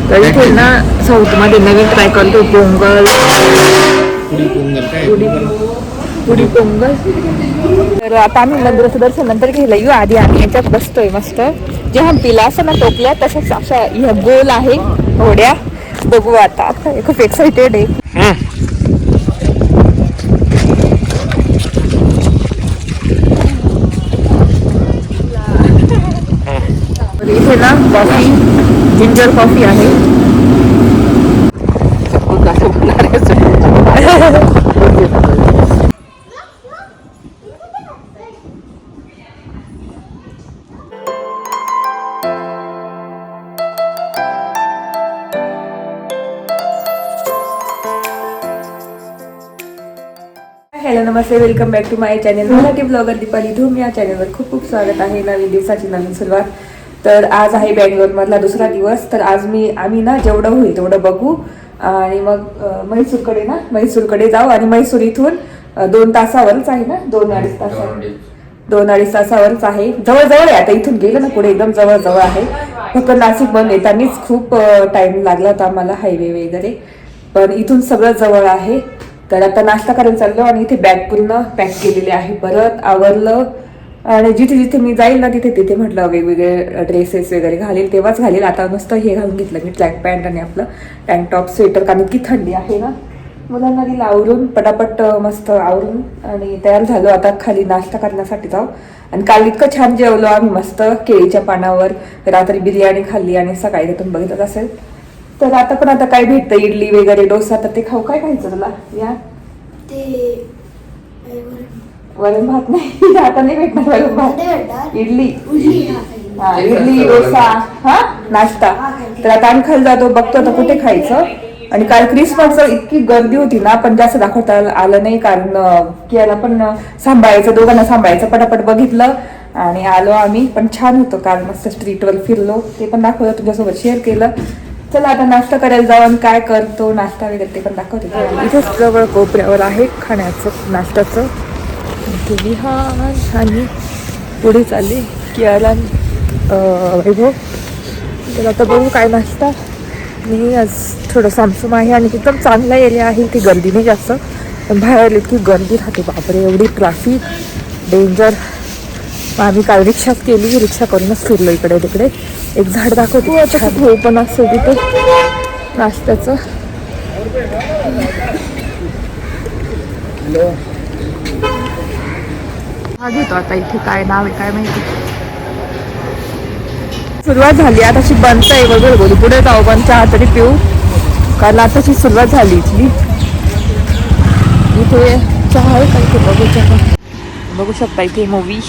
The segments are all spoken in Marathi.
तर इथे ना साऊथमध्ये नवीन ट्राय करतो पोंगल, पुडी पोंगल. तर आता आम्ही मंदिराचं दर्शन नंतर घ्यायला येऊ. आधी आम्ही याच्यात बसतोय मस्त. जे हंपीला असं ना टोपल्या तसंच अशा ह्या गोल आहे होड्या. बघू आता खूप एक्साइटेड आहे. इथे ना कॉफी, जिंजर कॉफी आहे. हॅलो नमस्ते, welcome back to my channel Marathi blogger Deepali Dhoom. या चॅनलवर खूप खूप स्वागत आहे. नवीन दिवसाची नवीन सुरुवात. तर आज आहे बँगलोरमधला दुसरा दिवस. तर आज आम्ही ना जेवढं होईल तेवढं बघू आणि मग म्हैसूरकडे जाऊ. आणि म्हैसूर इथून 2 तासावरच आहे ना, 2-2.5 तासावरच आहे. जवळजवळ आहे. आता इथून गेलं ना पुढे एकदम जवळ आहे. फक्त नाशिक बंद येतानीच खूप टाइम लागला होता आम्हाला, हायवे वगैरे. पण इथून सगळं जवळ आहे. तर आता नाश्ता करायला चाललो आणि इथे बॅग पूर्ण पॅक केलेली आहे. परत आवरलं आणि जिथे जिथे मी जाईल ना तिथे म्हटलं वेगवेगळे ड्रेसेस वगैरे घालेल तेव्हाच घालेल. आता नुसतं हे घालून घेतलं मी, ट्रॅक पॅन्ट आणि आपलं टँक टॉप स्वेटर, कारण की थंडी आहे ना. मुलांना दिलं आवरून, पटापट मस्त आवरून आणि तयार झालो. आता खाली नाश्ता करण्यासाठी जाऊ. आणि काल इतकं छान जेवलो आम्ही मस्त केळीच्या पानावर. रात्री बिर्याणी खाल्ली आणि सकाळी तुम्ही बघितलं असेल. तर आता काय भेटतं, इडली वगैरे, डोसा. तर ते खाऊ. काय खायचं तुला? या वरण भात नाही. आता नाही भेटणार वरण भात, इडली. हा, इडली डोसा, हा नाश्ता. तर आता आम्ही खाली जातो, बघतो आता कुठे खायचं. आणि काल क्रिसमस इतकी गर्दी होती ना, पण जास्त दाखवता आलं नाही, कारण कियाला पण सांभाळायचं, दोघांना सांभाळायचं. पटापट बघितलं आणि आलो आम्ही. पण छान होतं काल, मस्त स्ट्रीटवर फिरलो, ते पण दाखवलं, तुमच्यासोबत शेअर केलं. चला आता नाश्ता करायला जाऊ. आणि काय करतो नाश्ता वगैरे ते पण दाखवते. इथेच जवळ कोपऱ्यावर आहे खाण्याचं नाश्त्याचं विहार. आणि पुढे चालली कियाला वैभव. तर आता बघू काय नाश्ता. मी आज थोडं सामसूम आहे आणि एकदम चांगला एरिया आहे. इथे गर्दी नाही जास्त, पण बाहेर इतकी गर्दी राहते, बापरे एवढी ट्रॅफिक, डेंजर. आम्ही काल रिक्षात केली, रिक्षा करूनच फिरलो इकडे तिकडे. एक झाड दाखवतो आता खूप पण असतं तिथे नाश्त्याचं. हा घेतो आता. इथे काय नाव आहे काय माहिती. सुरुवात झाली आताशी, बंद आहे वगैरे बोलू. पुढे जाऊ पण चहा तरी पिऊ, कारण आताची सुरुवात झाली इथली. इथे चहा आहे का? इथे बघू शकता इथे मूवी.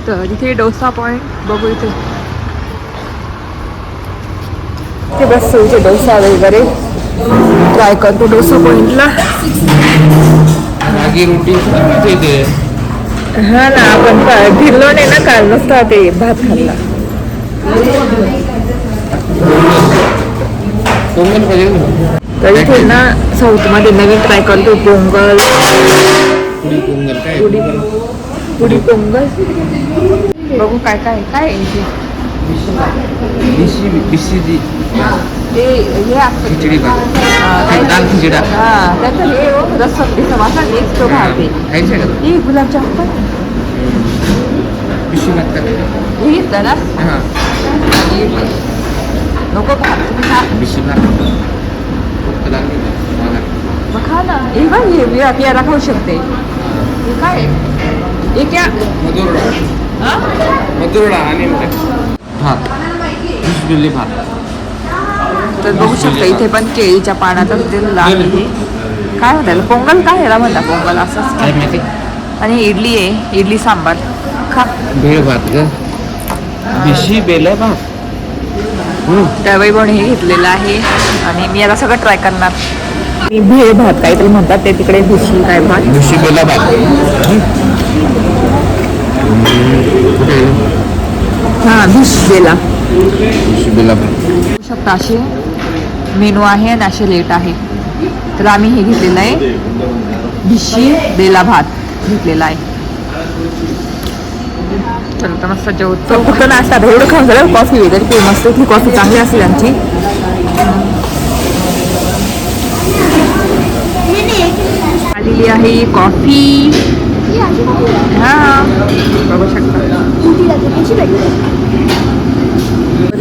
तर इथे डोसा पॉइंट बघू. इथे बस इथे डोसा वगैरे ट्राय करतो डोसा पॉइंटला. हा ना, आपण फिरलो नाही ना काल, नसता ते भात खाल्ला. तर इथे ना साऊथमध्ये नवीन ट्राय करतो पोंगल, पुडी पोंगल. बघू काय काय काय इथे. खिचडी दाल खिचडा. हा त्याचं हे रस्सा मासा हेच तो भात आहे. हे गुलाबजाम पण हे घेतलं ना. नको भात तुम्ही खा ना. हे बघ हे याला खाऊ शकते. हे काय हे क्या मधुरडा आणि भात, भात. तर बघू शकता इथे पण केळीच्या पानातच दिलेलं आहे. काय म्हणतात पोंगल, काय ह्याला म्हणतात पोंगल असंच. आणि इडली आहे, इडली सांबार. खा. भेळ भात ग, बिशी बेल भात. त्या वैभवने हे घेतलेलं आहे आणि मी याला सगळं ट्राय करणार. भेळ भात काहीतरी म्हणतात ते तिकडे, भिशी काय भात, बिशी बेला भात. हा भिश बेला. बिशी बेला भात शकता अशी मेनू आहे आणि असे रेट आहे. तर आम्ही हे घेतलेलं आहे, भिशी बेला भात घेतलेला आहे. चला तर मस्त जेवतो. फक्त नाश्ता एवढं खाऊन झालं. कॉफी वगैरे ते मस्त, ती कॉफी चांगली असते त्यांची. आलेली आहे कॉफी. हा बघू शकता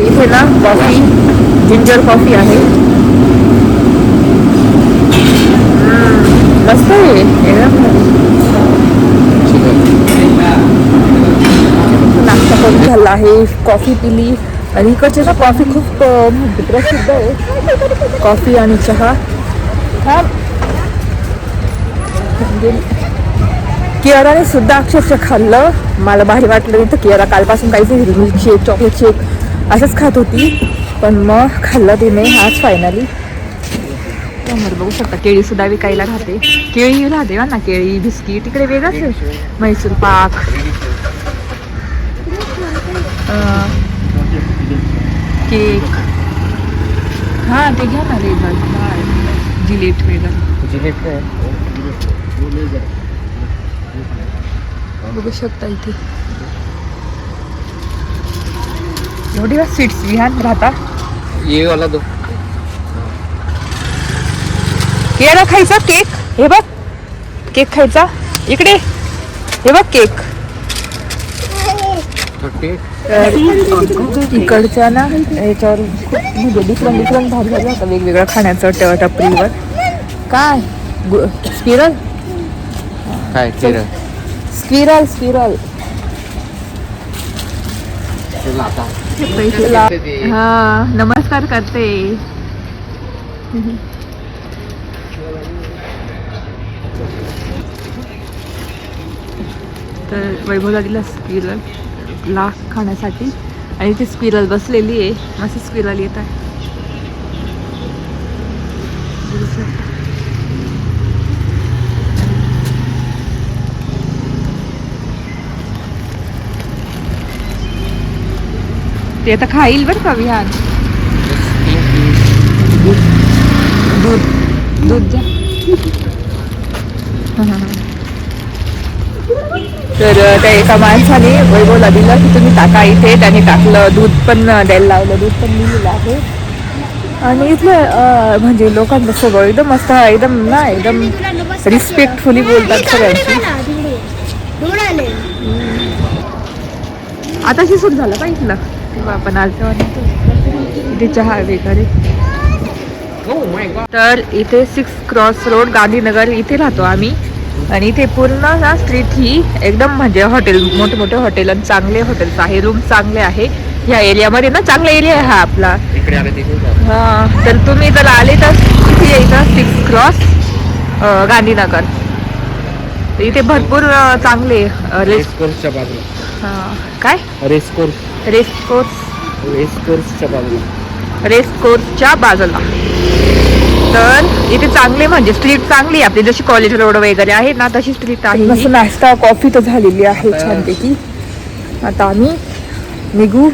इथे ना कॉफी, जिंजर कॉफी आहे. मस्त आहे नाश्ता करून झाला आहे, कॉफी पिली. आणि इकडचे ना कॉफी खूप प्रसिद्ध आहे, कॉफी आणि चहा. हा केळाने सुद्धा अक्षरशः खाल्लं. मला भारी वाटलं नाही तर केळा कालपासून काहीच नाही, मिल्कशेक, चॉकलेट शेक असंच खात होती. पण मग खाल्लं तिने आज फायनली. बघू शकता केळी सुद्धा विकायला राहते. केळी राहते ना, केळी बिस्किट इकडे वेगळंच आहे. म्हैसूर पाक, केक. हा ते घ्या ना वेगळं, जिलेट वेगळं. बघू शकता इथे एवढी स्वीट्स विहान राहता. ये वाला दो. केळा खायचा, केक हे बघ, केक खायचा. इकडे हे बघ केक. इकडच्या ना याच्यावर खूप म्हणजे डिफरंट भाग झाला होता वेगवेगळ्या खाण्याचं टपरीवर. काय स्पिरल, काय स्क्विरल स्क्विरल. हा नमस्कार करते. तर वैभवला दिला स्क्विरल ला खाण्यासाठी. आणि ती स्क्विरल बसलेली आहे, मस्त स्क्विरल येत आहे. ते आता खाईल बरं का विहान. दूध दूध द्या. तर त्या एका माणसाने वैभवला दिलं की तुम्ही टाका इथे. त्याने टाकलं, दूध पण द्यायला लावलं, दूध पण दिलेलं आहे. आणि इथलं म्हणजे लोकांचं स्वभाव एकदम मस्त, एकदम ना एकदम रिस्पेक्टफुली बोलतात सगळ्यांशी. आता सुट झालं का इथलं तेव्हा आपण आलतो इथे चहा वगैरे. तर इथे 6 क्रॉस रोड गांधीनगर इथे राहतो आम्ही. आणि इथे पूर्ण ना स्ट्रीट ही एकदम म्हणजे हॉटेल, मोठे मोठे हॉटेल आणि चांगले हॉटेल्स आहे, रूम चांगले आहे. ह्या एरियामध्ये ना चांगला एरिया आहे हा आपला. हा तर तुम्ही जर आले तर इथे यायचं 6 क्रॉस गांधीनगर. इथे भरपूर चांगले रेसकोर्सच्या बाजूला. काय रेसकोर्सच्या बाजूला. तर इथे चांगले म्हणजे स्ट्रीट चांगली आपली, जशी कॉलेज रोड वगैरे आहे ना तशी स्ट्रीट आहे. मस्त नाश्ता कॉफी तर झालेली आहे छानपैकी. आता आम्ही निघू.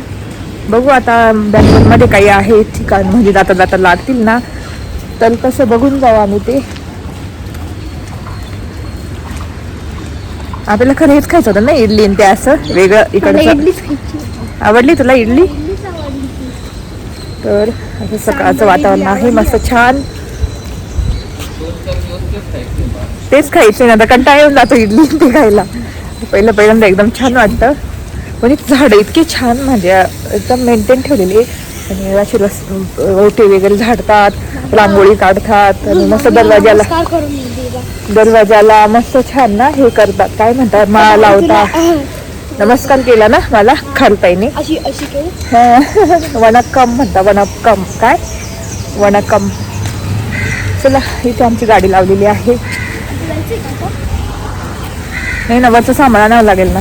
बघू आता बँगलोरमध्ये काही आहे ठिकाण म्हणजे जाता जाता लागतील ना, तर कसं बघून जाऊ आम्ही ते. आपल्याला खरं हेच खायचं होतं ना, इडली आणि ते असं वेगळं इकडचं. आवडली तुला इडली? तर असं सकाळचं वातावरण आहे मस्त छान. तेच खायचं ना, आता कंटाळा येऊन जातो इडली ते खायला. पहिल्यांदा एकदम छान वाटतं. पण झाडं इतकी छान म्हणजे एकदम मेंटेन ठेवलेली. आणि अशी ओटे वगैरे झाडतात, रांगोळी काढतात आणि मस्त दरवाजाला मस्त छान ना हे करतात, काय म्हणतात, माळा लावतात. नमस्कार केला ना मला खालपाईने. वनक्कम म्हणता, वनक्कम काय वनक्कम. चला इथे आमची गाडी लावलेली आहे. नाही ना, वरचं सामान आणावं लागेल ना.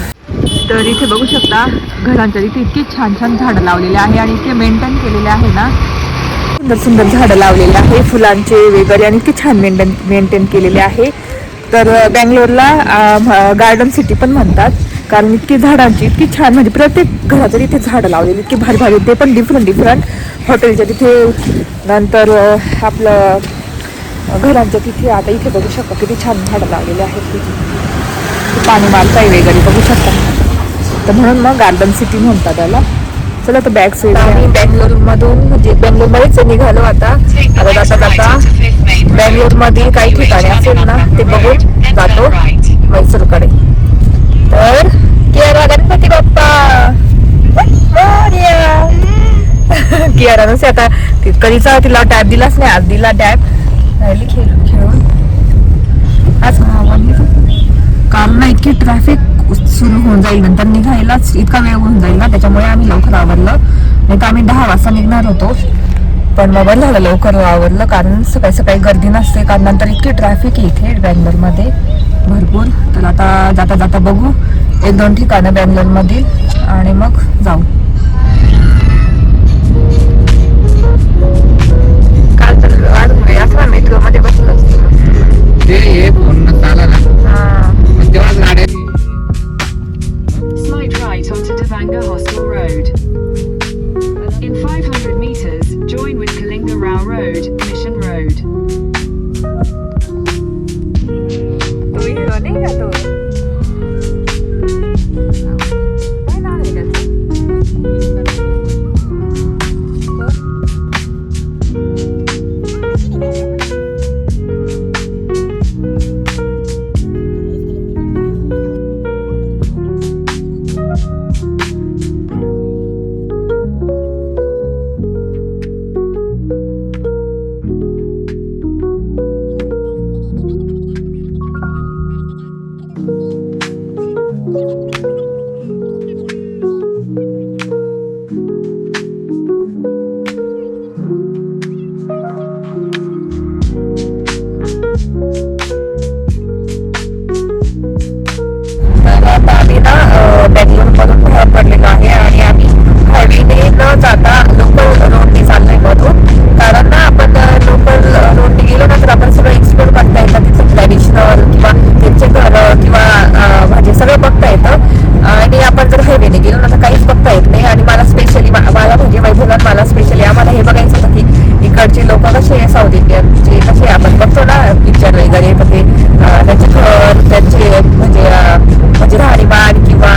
तर इथे बघू शकता घरांच्या इथे इतकी छान छान झाडं लावलेली आहे आणि इतके मेंटेन केलेले आहे ना. सुंदर सुंदर झाडं लावलेले आहे फुलांचे वगैरे आणि इतकी छान मेंटेन केलेले आहे. तर बँगलोरला गार्डन सिटी पण म्हणतात. कारण इतकी झाडांची इतकी छान, म्हणजे प्रत्येक घराच्या तिथे झाडं लावलेली इतकी भारी भारी, ते पण डिफरंट हॉटेलच्या तिथे. नंतर आपलं घरांच्या तिथे, आता इथे बघू शकता किती छान झाडं लावलेले आहेत तिथे, पाणी मारताय वगैरे बघू शकता. तर म्हणून मग गार्डन सिटी म्हणतात त्याला. चला तर बॅग्स आम्ही बँगलोरमधून, म्हणजे बँगलोरमध्येच निघालो आता जाता बँगलोरमध्ये काही ठिकाणी असेल ना ते बघून जातो मैसूरकडे. तर कियारा गणपती बाप्पा कियारा नसे आता कधीचा तिला टॅब दिलाच नाही, आज दिला टॅब राहिली खेळून. आज काल ना इतकी ट्रॅफिक सुरू होऊन जाईल, नंतर निघायलाच इतका वेळ होऊन जाईल ना, त्याच्यामुळे आम्ही लवकर आवरलं. नाही तर आम्ही 10 वाजता निघणार होतो, पण मग बरं झालं लवकर आवरलं, कारण सकाळी सकाळी गर्दी नसते. कारण नंतर इतकी ट्रॅफिक आहे इथे बँगलोरमध्ये भरपूर. तर आता जाता जाता बघू 1-2 ठिकाणं बँगलोरमध्ये आणि मग जाऊ. काल तर असं मेट्रोमध्ये बसलो असतो ते पूर्ण चाला ना तेव्हा गाड्या. Slide right onto Devanga Hostel Road. In 500 meters, join with Kalinga Rao Road, Mission Road. तो हिरो नाही का तो, काय नाव आहे त्याचं? बँगलोरमधून बाहेर पडलेलो आहे आणि आम्ही हॉलिडे न जाता लोकल रोडने चाललोय मधून. कारण ना आपण लोकल रोडने गेलो ना तर आपण सगळं एक्सप्लोर करता येतं, तिथं ट्रॅडिशनल किंवा त्यांचे घरं किंवा म्हणजे सगळं बघता येतं. आणि आपण जर हायवेने गेलो ना तर काहीच बघता येत नाही. आणि मला स्पेशली मला म्हणजे मैथुनात मला स्पेशली आम्हाला हे बघायचं होतं की इकडचे लोक कसे साऊथ इंडियनचे कसे आपण बघतो ना पिक्चर वगैरे, तर ते त्यांचे घर, त्यांचे म्हणजे राहणीमान किंवा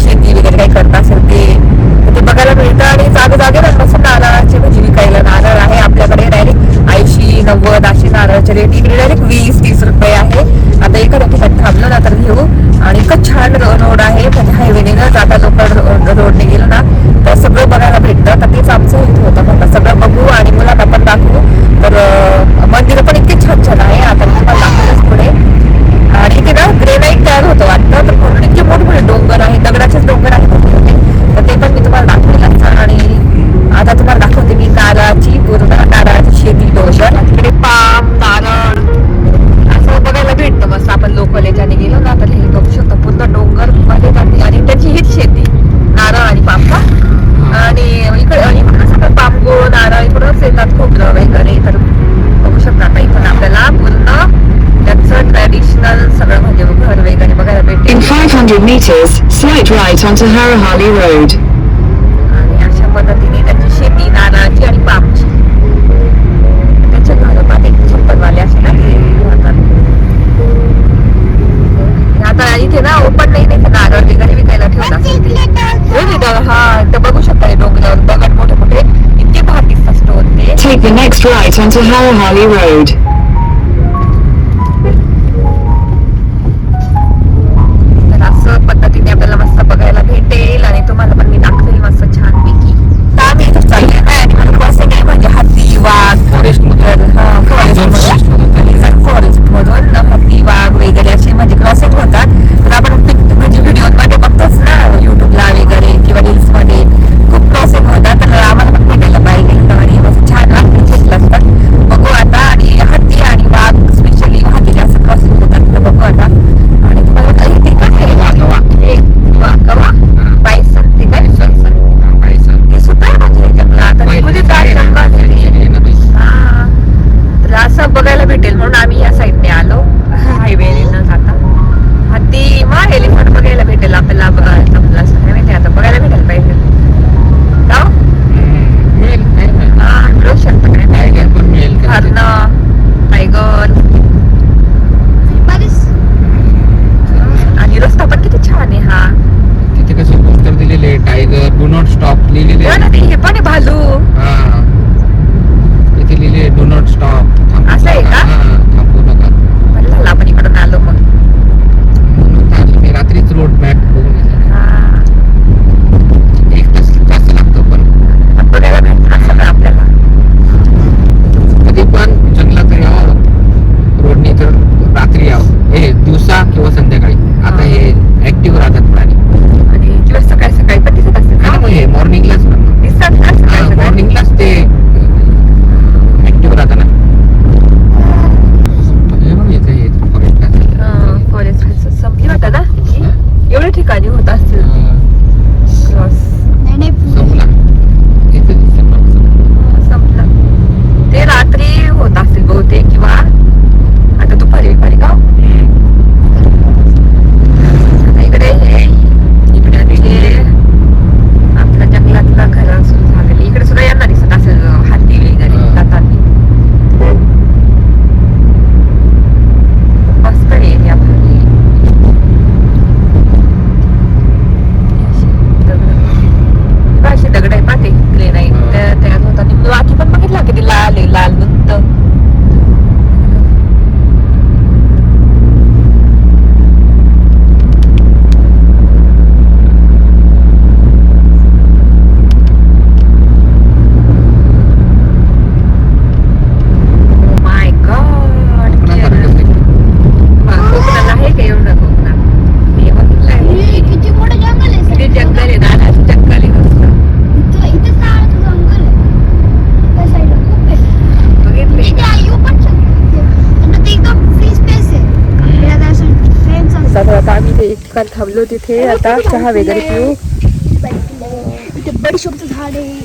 शेती वगैरे काही करत असेल ते बघायला मिळतं. आणि जागेवर कसं नारळाचे म्हणजे विकायला नारळ आहे आपल्याकडे डायरेक्ट 80-90 अशी नारळाचे रेट, इकडे डायरेक्ट 20-30 रुपये आहे. आता एखाद्या ठिकाणी थांबलो ना तर घेऊ. आणि इतकं छान रोड आहे, म्हणजे हायवेने न जाता लोकल रोडने गेलो ना तर सगळं बघायला भेटतं. तर तेच आमचं हेतू होतं, म्हटलं सगळं बघू आणि मुलांना पण दाखवू. तर मंदिरं पण इतके छान छान आहे, आता मी तुम्हाला दाखवलंच पुढे. आणि इथे ना ग्रेनाईट तयार होतं वाटतं, तर म्हणून इतके मोठे डोंगर आहे, दगडाचेच डोंगर आहेत मोठे, तर ते पण मी तुम्हाला दाखवलेलं. आणि आता तुम्हाला दाखवते मी पूर्ण नारळाची शेती डोंगर, तिकडे पाम नारळ असं बघायला भेटतं मस्त. आपण लोकल याच्याने गेलो ना तर हे बघू शकतो पूर्ण डोंगर मध्ये जाते आणि त्याची हीच शेती नारळ आणि पाम का. आणि इकडे सगळं पामगो नारळ इकडंच येतात खोबरं वगैरे. तर बघू शकता आता इथून आपल्याला पूर्ण त्याचं ट्रॅडिशनल सगळं म्हणजे घर वगैरे बघायला भेटेल. In 500 meters, slide right onto Harahali Road. आणि अशा पद्धतीने त्याची शेती नारळाची आणि पामची, त्याचे घर मध्ये छप्पनवाले असे ना ते राहतात. आता इथे ना ओपन नाही, नाही नारळ वगैरे विकायला ठेवत असते. हा तर बघू शकता डोंगरावर दगड मोठे मोठे इतके भार दिसतात स्टोर ते. Take the next right onto Harahali Road. तर असं पद्धतीने आपल्याला मस्त बघायला भेटेल आणि तुम्हाला पण मी दाखवेल मस्त छानपैकी. तर आम्ही इथं चालले आहे आणि मला क्रॉसिंग आहे म्हणजे हत्ती वाघ फॉरेस्ट मधून हत्ती वाघ वगैरे असे म्हणजे क्रॉसिंग होतात. तर आपण म्हणजे व्हिडिओमध्ये बघतोच ना युट्यूबला वगैरे किंवा रील्स मध्ये खूप क्रॉसिंग होतात. तर आम्हाला पण भेटायला पाहिजे आणि मस्त छान लागते असतात. बघू आता. आणि हत्ती दुकान थांबलो तिथे. आता चहा वगैरे पिऊ. इथे बडीशोपचं झाड आहे.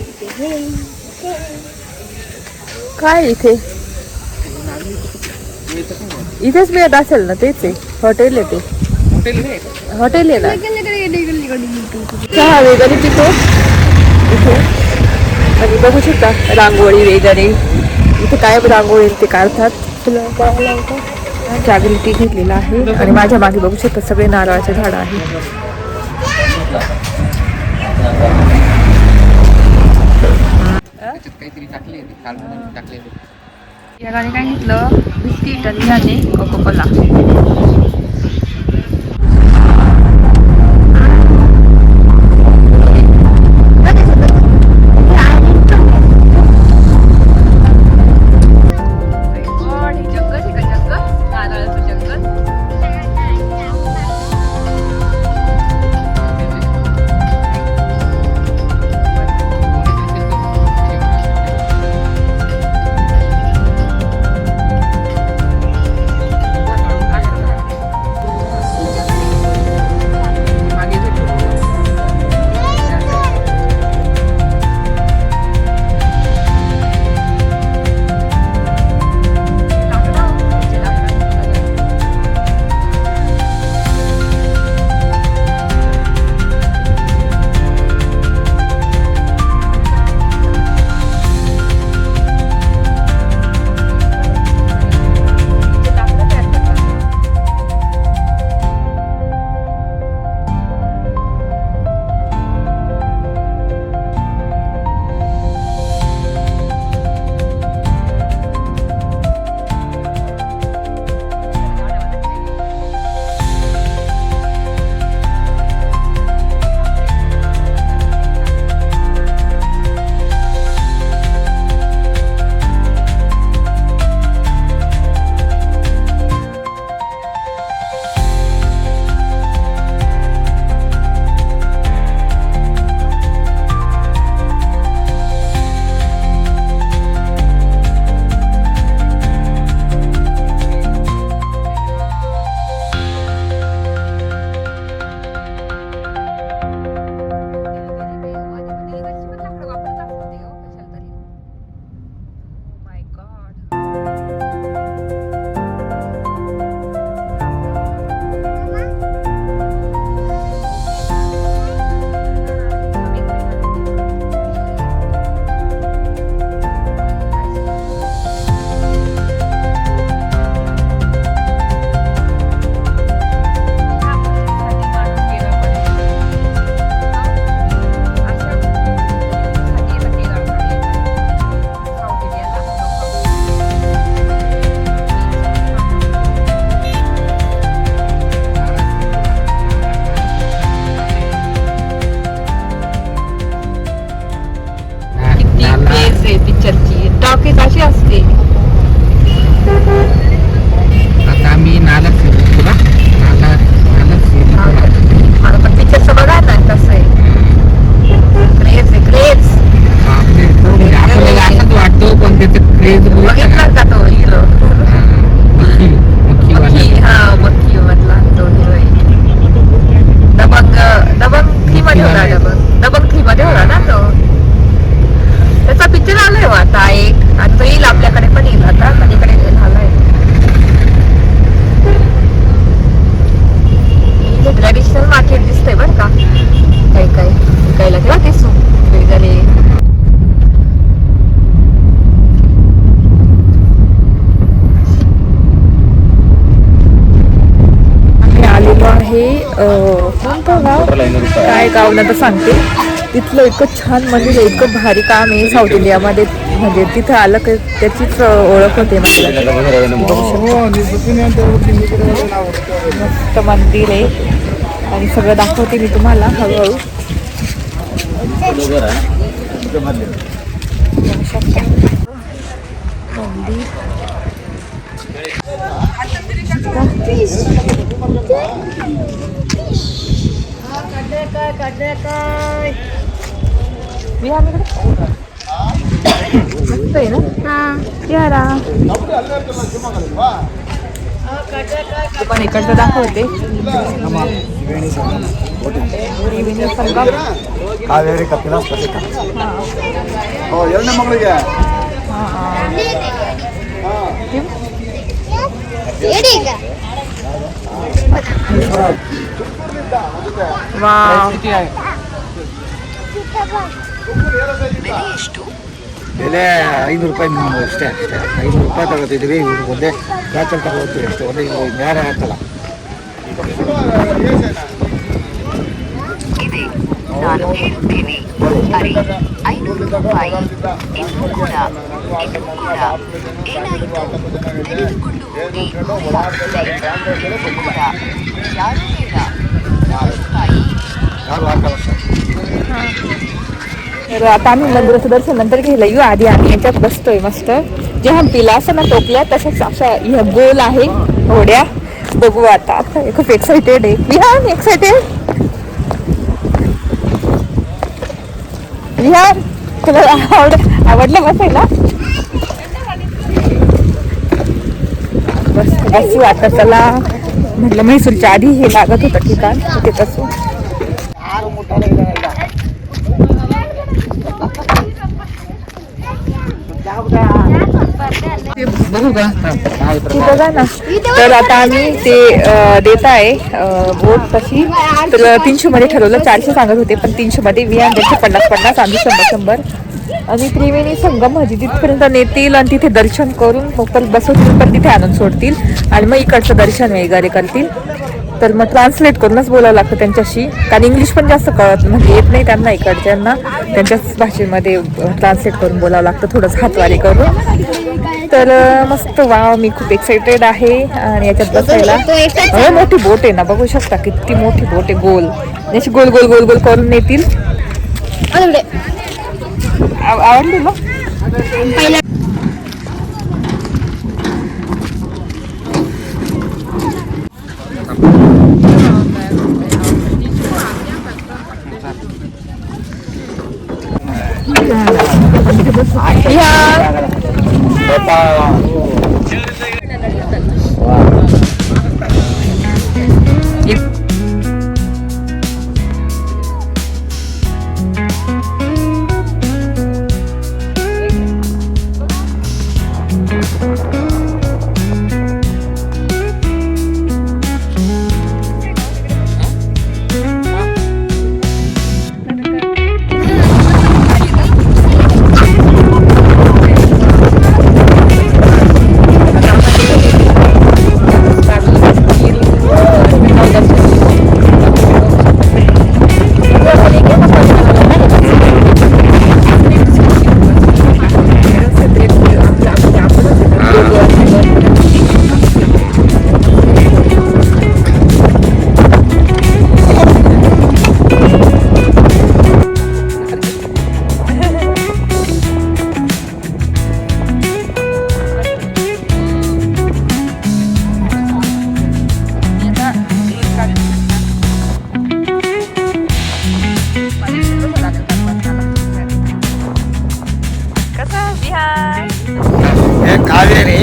काय इथे इथेच मिळत असेल ना. तेच आहे हॉटेल आहे ते. हॉटेल आहे ना. चहा वगैरे पितो इथे. आणि बघू शकता रांगोळी वगैरे इथे काय रांगोळी ते काढतात. तुला कळायला होतं. जागृती घेतलेला आहे. आणि माझ्या मागे बघू शकता सगळे नारळाचे झाड आहेत. या गाडी काय घेतलं बिस्किट आणि कोको कोला. पिक्चरची टॉकीज अशी असते. आता आम्ही नाला मला पण पिक्चरचं बघा ना कसं आहे. क्रेज आहे क्रेज. आपल्याला असंच वाटतो पण त्याचं क्रेज बघितला का तो हिरो. हा मक्की मधला तो हिरो. दबंग 3 मध्ये होता. दबंग 3 मध्ये होता ना तो. त्याचा पिक्चर आलाय आता एक. आणि तो येईल आपल्याकडे पण येईल आता. कधीकडे झालाय. ट्रॅडिशनल मार्केट दिसतंय बरं का. काही काही विकायला तेव्हा ते सूप वगैरे. आलेलो आहे कोणतं गाव काय गाव ना तर सांगते. तिथलं इतकं छान मंदिर आहे. इतकं भारी काम आहे साऊथ इंडियामध्ये. म्हणजे तिथं आलं की त्याचीच ओळख होते मला. मस्त मंदिर आहे. आणि सगळं दाखवते मी तुम्हाला हळूहळू. मस्त आहे ना. यारा पण इकडचं दाखवते त्रिवेणी संगम. ಕಾವೇರಿ ಕಪಿಲ ಸ್ಫಟಿಕ ಎರಡನೇ ಮಗಳಿಗೆ ಬೆಲೆ 500 ರೂಪಾಯಿ ಅಷ್ಟೇ ಅಷ್ಟೇ 500 ರೂಪಾಯಿ ತಗೋತಿದ್ವಿ. ಇವ್ರಿಗೆ ಒಂದೇ ಬ್ಯಾಚಲ್ಲಿ ತಗೋತೀವಿ ಅಷ್ಟೇ. ಒಂದೇ ಬೇರೆ ಆಗ್ತಲ್ಲ. ನಾನು ಹೇಳುತ್ತೇನೆ ಅರೆ 500 ರೂಪಾಯಿ ಇನ್ನೂ ಕೂಡ ಏನಾಯಿತು ನಡೆದುಕೊಂಡು ಹೋಗಿ ಇನ್ನೂ ಕೂಡ ಯಾರೂ ಬೇಡ 4 ರೂಪಾಯಿ ಯಾರು ಹಾಕಲ್ಲ ಸರ್. तर आता आम्ही मंदिराचं दर्शन नंतर घ्यायला येऊ. आधी आम्ही याच्यात बसतोय मस्त. जे हम्पीला असं ना टोपल्या तशाच अशा ह्या गोल आहे होड्या. बघू आता. खूप एक्साइटेड आहे. विहान एक्साइटेड. विहान तुला आवडलं बसायला? बसू आता. चला म्हटलं म्हैसूरच्या आधी हे लागत होतं ठिकाण ते बसू. तिथं जा ना. तर आता आम्ही ते देत आहे बोट तशी. तर 300 मध्ये ठरवलं. 400 सांगत होते पण 300 मध्ये विहान त्यांचे 50-50 आम्ही 100-100. आणि त्रिवेणी संगम म्हणजे तिथपर्यंत नेतील आणि तिथे दर्शन करून मग परत बसवतील पण तिथे आणून सोडतील आणि मग इकडचं दर्शन वगैरे करतील. तर मग ट्रान्सलेट करूनच बोलावं लागतं त्यांच्याशी कारण इंग्लिश पण जास्त कळत म्हणजे येत नाही त्यांना. इकडच्यांना त्यांच्याच भाषेमध्ये ट्रान्सलेट करून बोलावं लागतं थोडंच हातवारी करून. तर मस्त वाव. मी खूप एक्साइटेड आहे आणि याच्यात बसायला. मोठी बोट आहे ना बघू शकता किती मोठी बोट आहे. गोल याची गोल गोल गोल गोल करून नेतील. आवडली ना. कावेरी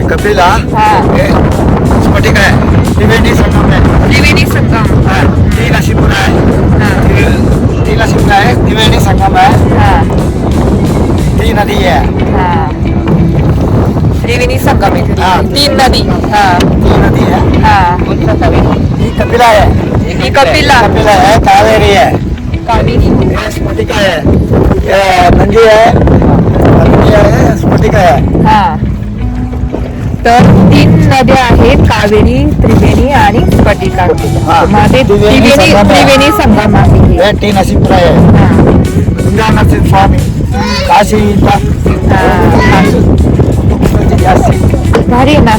कपिला स्फटिक आहे. त्रिवेणी संगम आहे. त्रिवेणी संगम. तीन नशीपुर आहे. तीन नशीपुर आहे. त्रिवेणी संगम आहे. तीन नदी आहे. त्रिवेणी संगम आहे. 3 नदी. 3 नदी आहे. ही कपिला आहे. ही कपिला आहे. कावेरी आहे. कावेरी स्फटिक आहे. नंदी आहे. स्फटिक आहे. तर 3 नद्या आहेत कावेरी त्रिवेणी आणि स्फटिका. मध्ये त्रिवेणी संगम आहे. टी नरसिंहपुर आहे. नरसिंह स्वामी काशी भारी ना.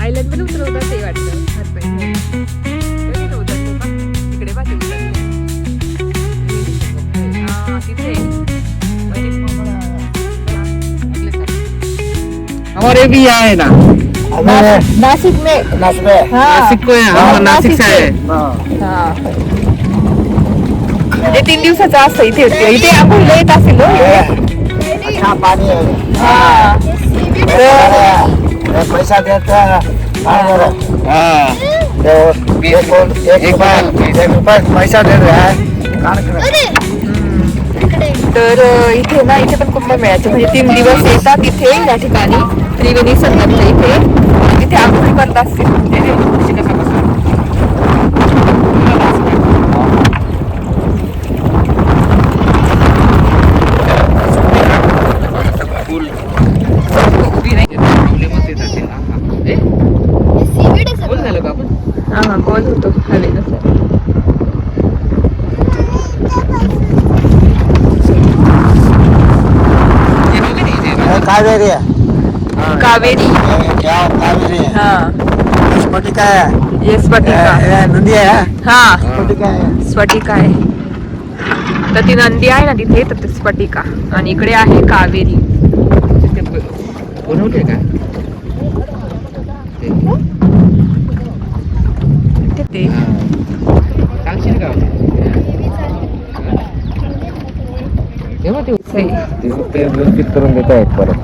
आयलंड पण उतरवतात ते वाटतं. तिकडे बा तिथे हमारे भी यहाँ है ना नाशिक में नासिक में नाशिक को आहे हा, नाशिकचा आहे हा. म्हणजे 3 दिवसाचं असतं इथे. इथे आंघोळीला येत असेल हो. अच्छा पानी है हा. ये पैसा देता है हा एक रुपये पैसा दे रहा है तर इथे ना, इथे पण कुंभमेळ्याचे म्हणजे 3 दिवस येतात इथे या ठिकाणी त्रिवेणी संगमच्या इथे. इथे आंघोळी करत असते. उभी नाही प्रॉब्लेमच येत असेल ना. बोल झालं का आपण हा गोल होतो हवेनुसार. कावेरी है कावेरी. क्या कावेरी है हा. स्फटिका है ये स्फटिका. नदी है हा स्फटिका है स्फटिका आहे. तर ती नंदी आहे ना तिथे, तर ते स्फटिका. आणि इकडे आहे कावेरी. ते बनवले का ते सांगशील का तेव्हा ते सही. ते व्यवस्थित करून देत आहेत परत.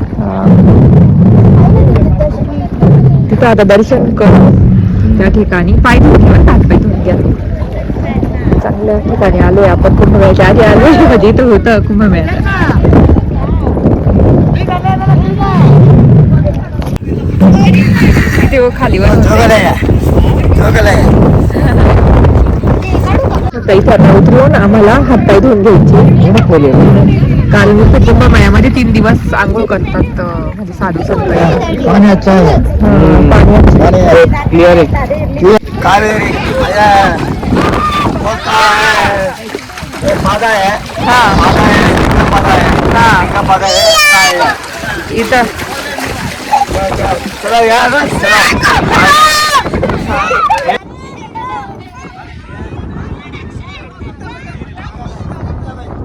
तिथं आता दर्शन करू त्या ठिकाणी. पाय धुवून घ्या, हात पाय धुवून घ्या. चांगल्या ठिकाणी आलोय आपण. कुंभमेळ्याच्या आधी आलोय म्हणजे इथं होतं कुंभमेळ्यात. तिथे खालीवर इथे आता उतरून आम्हाला हातपाय धुवून घ्यायचे. कारण इथे कुंभमेळ्यामध्ये 3 दिवस आंघोळ करतात म्हणजे साधू संत. पानी अच्छा है क्लिअर आहे. कावेरी पौधा है हा पौधा है हा पौधा है इथं चलो यार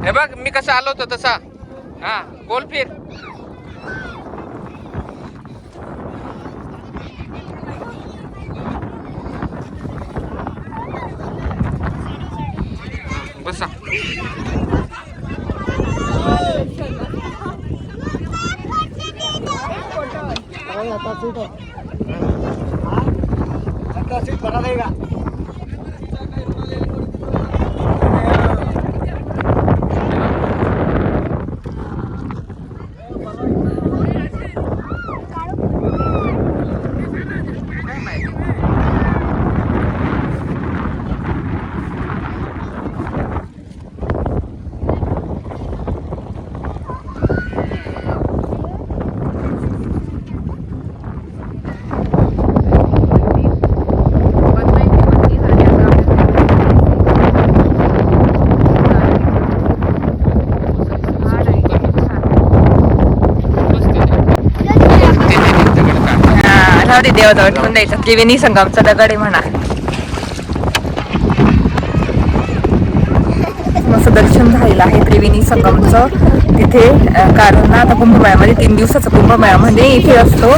हे बघ मी कसा आलो होतो तसा. हा गोल फिर. बसा. बना देगा देवाजवळ ठेवून द्यायचा. त्रिवेणी संगमचा दगड आहे म्हणा. मस्त दर्शन झालेलं आहे त्रिवेणी संगमचं तिथे. कारण ना आता कुंभमेळ्यामध्ये 3 दिवसाचा कुंभमेळा म्हणजे इथे असतो.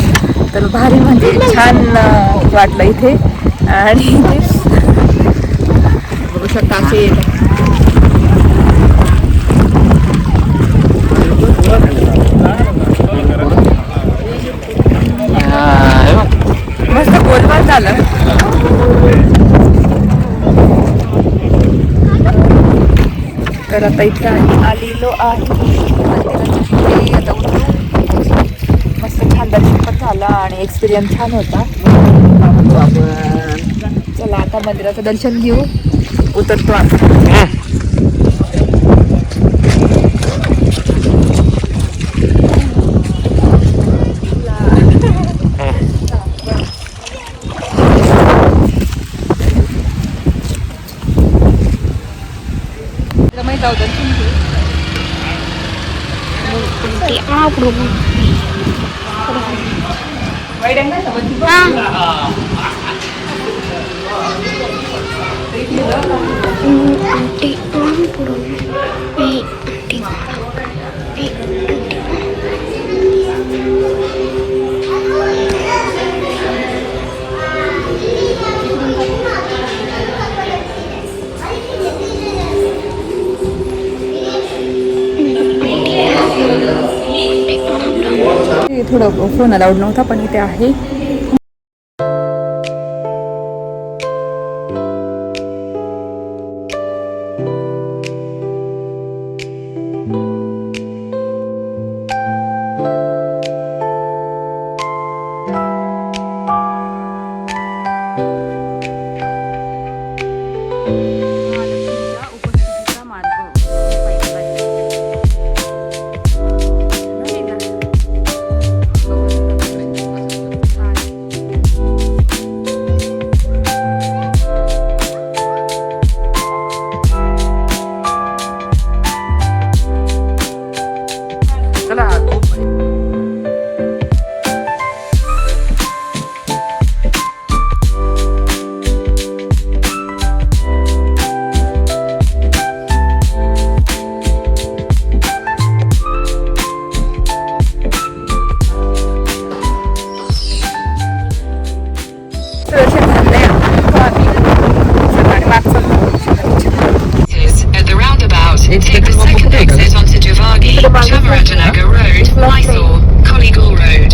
तर भारी म्हणजे छान वाटलं इथे. आणि बघू शकता असे मस्त गोलमाल झालं. तर आता इथे आलेलो आहे. आता मस्त छान दर्शन पण झालं आणि एक्सपिरियन्स छान होता. चला आता मंदिराचं दर्शन घेऊ. उतरतो आता. जाऊ दर्शन घेऊ. फोन अलाउड नव्हता, पण इथे आहे. चला खूप At the roundabout, take the second exit onto Javagi, Chamarajanagar Road, Mysore, Kolligul Road.